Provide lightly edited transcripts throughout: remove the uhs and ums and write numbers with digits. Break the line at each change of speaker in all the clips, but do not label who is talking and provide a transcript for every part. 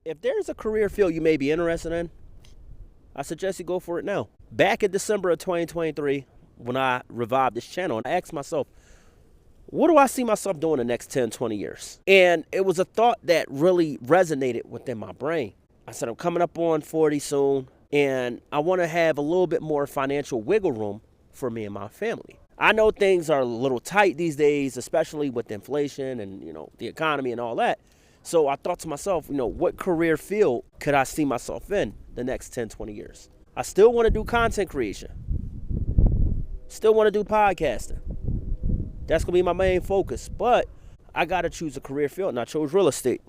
If there's a career field you may be interested in, I suggest you go for it now. Back in December of 2023, when I revived this channel, I asked myself, what do I see myself doing the next 10, 20 years? And it was a thought that really resonated within my brain. I said, I'm coming up on 40 soon, and I want to have a little bit more financial wiggle room for me and my family. I know things are a little tight these days, especially with inflation and, the economy and all that. So I thought to myself, what career field could I see myself in the next 10, 20 years? I still want to do content creation. Still want to do podcasting. That's going to be my main focus. But I got to choose a career field, and I chose real estate.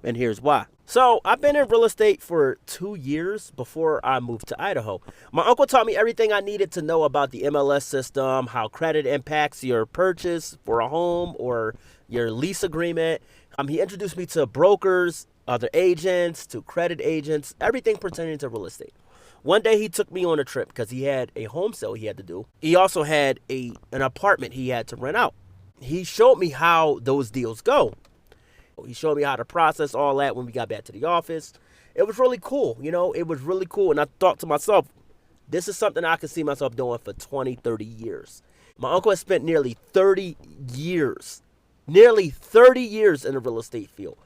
And here's why. So I've been in real estate for 2 years before I moved to Idaho. My uncle taught me everything I needed to know about the MLS system, how credit impacts your purchase for a home or your lease agreement. He introduced me to brokers, other agents, to credit agents, everything pertaining to real estate. One day he took me on a trip because he had a home sale he had to do. He also had an apartment he had to rent out. He showed me how those deals go. He showed me how to process all that when we got back to the office. It was really cool, it was really cool. And I thought to myself, this is something I could see myself doing for 20, 30 years. My uncle has spent nearly 30 years in the real estate field.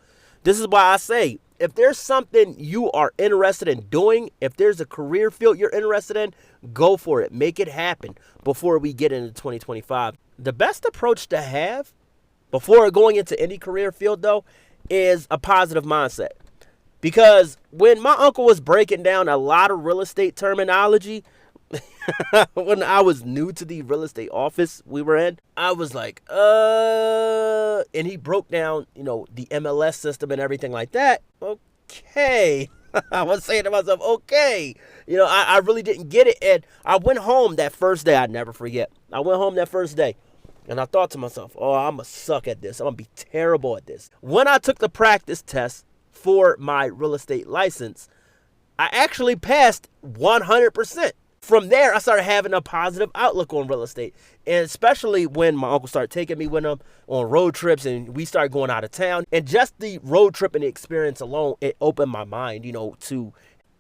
This is why I say, if there's something you are interested in doing, if there's a career field you're interested in, go for it. Make it happen before we get into 2025. The best approach to have before going into any career field, though, is a positive mindset. Because when my uncle was breaking down a lot of real estate terminology, when I was new to the real estate office we were in, I was like, and he broke down, the MLS system and everything like that. Okay. I was saying to myself, okay. I really didn't get it. And I went home that first day. I'd never forget. I went home that first day. And I thought to myself, I'm going to suck at this. I'm going to be terrible at this. When I took the practice test for my real estate license, I actually passed 100%. From there, I started having a positive outlook on real estate. And especially when my uncle started taking me with him on road trips and we started going out of town. And just the road trip and the experience alone, it opened my mind, to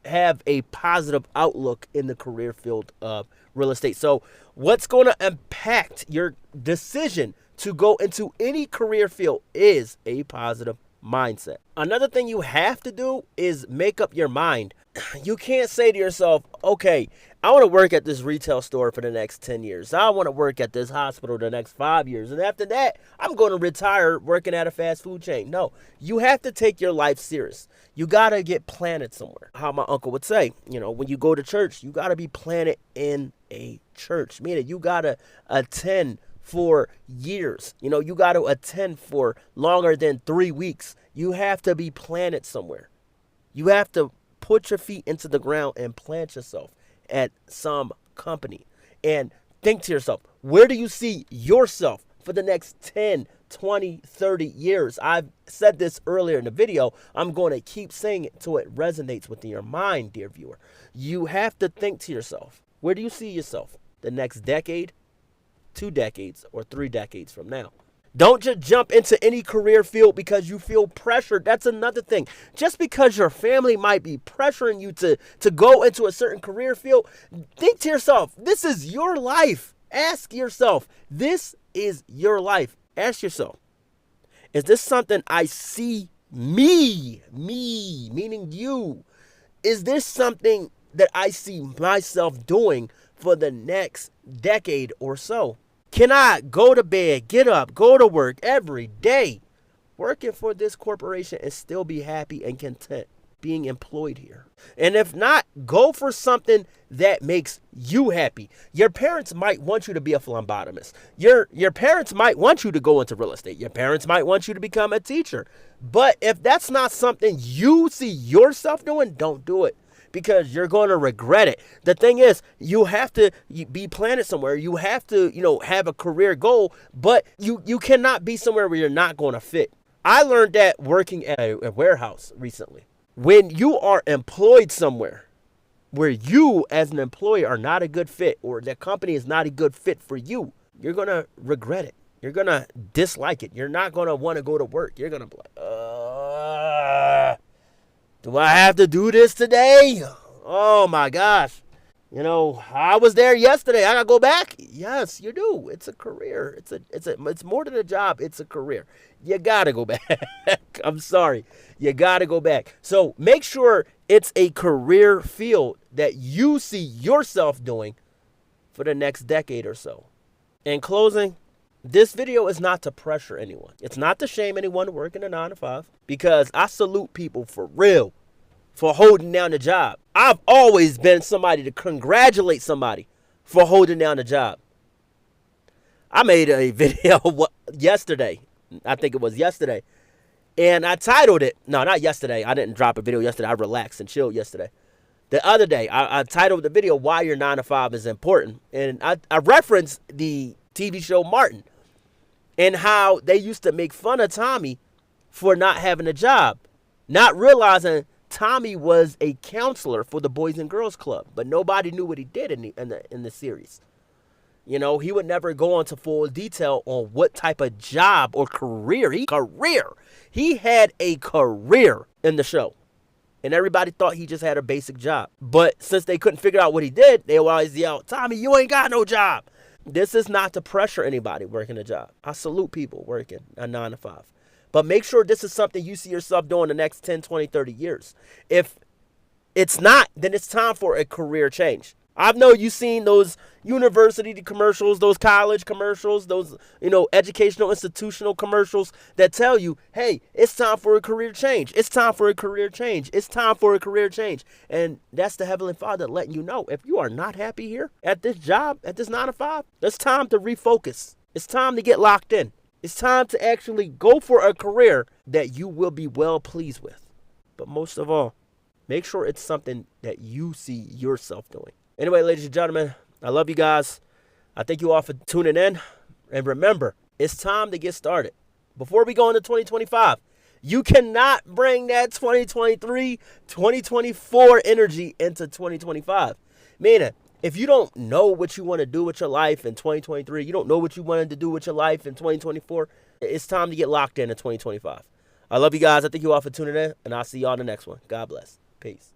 have a positive outlook in the career field of real estate. So what's going to impact your decision to go into any career field is a positive mindset. Another thing you have to do is make up your mind. You can't say to yourself, okay, I want to work at this retail store for the next 10 years. I want to work at this hospital the next 5 years. And after that, I'm going to retire working at a fast food chain. No, you have to take your life serious. You got to get planted somewhere. How my uncle would say, when you go to church, you got to be planted in a church. Meaning you got to attend for years. You got to attend for longer than 3 weeks. You have to be planted somewhere. You have to put your feet into the ground and plant yourself at some company and think to yourself, where do you see yourself for the next 10, 20, 30 years? I've said this earlier in the video. I'm going to keep saying it until it resonates within your mind, dear viewer. You have to think to yourself, where do you see yourself the next decade, 2 decades, or 3 decades from now? Don't just jump into any career field because you feel pressured. That's another thing. Just because your family might be pressuring you to go into a certain career field, think to yourself, this is your life. Ask yourself, this is your life. Ask yourself, is this something I see me, meaning you? Is this something that I see myself doing for the next decade or so? Can I go to bed, get up, go to work every day, working for this corporation and still be happy and content being employed here? And if not, go for something that makes you happy. Your parents might want you to be a phlebotomist. Your parents might want you to go into real estate. Your parents might want you to become a teacher. But if that's not something you see yourself doing, don't do it. Because you're going to regret it. The thing is, you have to be planted somewhere. You have to, have a career goal, but you cannot be somewhere where you're not going to fit. I learned that working at a warehouse recently. When you are employed somewhere where you as an employee are not a good fit, or the company is not a good fit for you, you're going to regret it. You're going to dislike it. You're not going to want to go to work. You're going to be like, Do I have to do this today? Oh my gosh. You know, I was there yesterday. I gotta go back. Yes, you do. It's a career. It's more than a job. It's a career. You gotta go back. I'm sorry. You gotta go back. So make sure it's a career field that you see yourself doing for the next decade or so. In closing, this video is not to pressure anyone. It's not to shame anyone working a 9 to 5, because I salute people for real for holding down the job. I've always been somebody to congratulate somebody for holding down the job. I made a video yesterday. I think it was yesterday. And I titled it, no, not yesterday. I didn't drop a video yesterday. I relaxed and chilled yesterday. The other day, I titled the video, Why Your 9 to 5 is Important. And I referenced the TV show Martin and how they used to make fun of Tommy for not having a job, not realizing Tommy was a counselor for the Boys and Girls Club, but nobody knew what he did in the series. You know, he would never go into full detail on what type of job or career. He had a career in the show, and everybody thought he just had a basic job. But since they couldn't figure out what he did, they would always yell, Tommy, you ain't got no job. This is not to pressure anybody working a job. I salute people working a 9 to 5. But make sure this is something you see yourself doing the next 10, 20, 30 years. If it's not, then it's time for a career change. I know you've seen those university commercials, those college commercials, those, educational institutional commercials that tell you, hey, it's time for a career change. It's time for a career change. It's time for a career change. And that's the Heavenly Father letting you know, if you are not happy here at this job, at this 9 to 5, it's time to refocus. It's time to get locked in. It's time to actually go for a career that you will be well pleased with. But most of all, make sure it's something that you see yourself doing. Anyway, ladies and gentlemen, I love you guys. I thank you all for tuning in. And remember, it's time to get started. Before we go into 2025, you cannot bring that 2023, 2024 energy into 2025. Meaning, if you don't know what you want to do with your life in 2023, you don't know what you wanted to do with your life in 2024, it's time to get locked in 2025. I love you guys. I thank you all for tuning in, and I'll see you all in the next one. God bless. Peace.